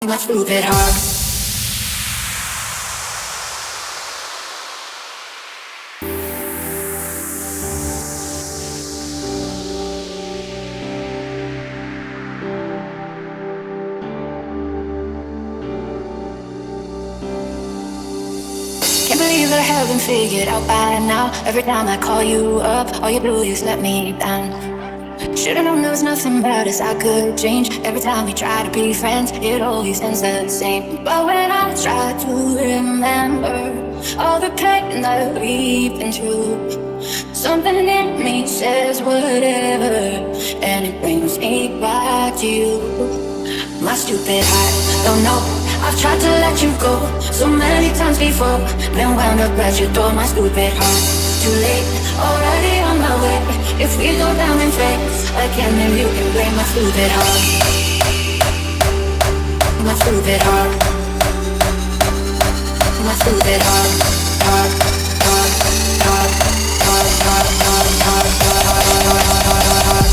My stupid heart. Can't believe that I haven't figured out by now. Every time I call you up, all you do is let me down. Should've known there was nothing about us I could change. Every time we try to be friends, it always ends the same. But when I try to remember all the pain that we've been through, something in me says whatever, and it brings me back to you. My stupid heart, don't know, I've tried to let you go so many times before, then wound up at your door. My stupid heart, too late, already on my way. If we go down in flames again, then you can blame my stupid heart. My stupid heart. My stupid heart. Heart, heart, heart, heart, heart, heart, heart, heart, heart, heart.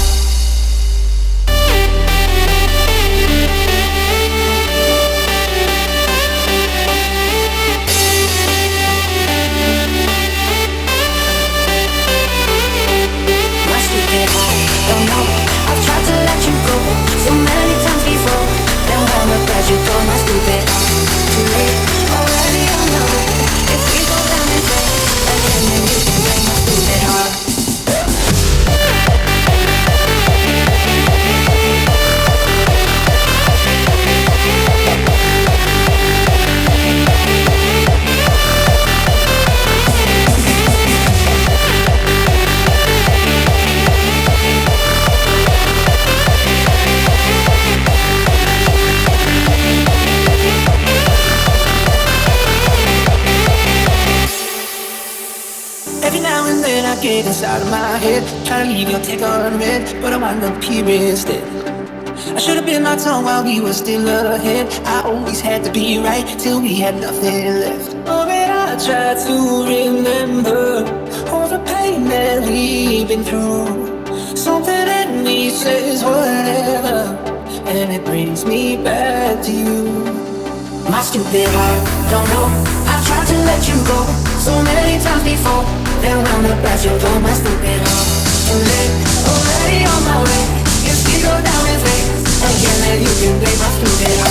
Don't know, I've tried to let you go so many times before, then wound up at your door. My stupid heart, too late, already on my way. If we go down in flames again, then you can blame my stupid heart. Every now and then I get inside of my head, trying to leave your take on red, but I wind up here instead. I should've been my tongue while we were still ahead. I always had to be right till we had nothing left. Oh, but I try to remember all the pain that we've been through. Something in me says whatever, and it brings me back to you. My stupid heart, don't know, I've tried to let you go so many times before, then wound up at your door. My stupid heart, too late, already on my way. If we go down in flames again, then you can blame my stupid heart.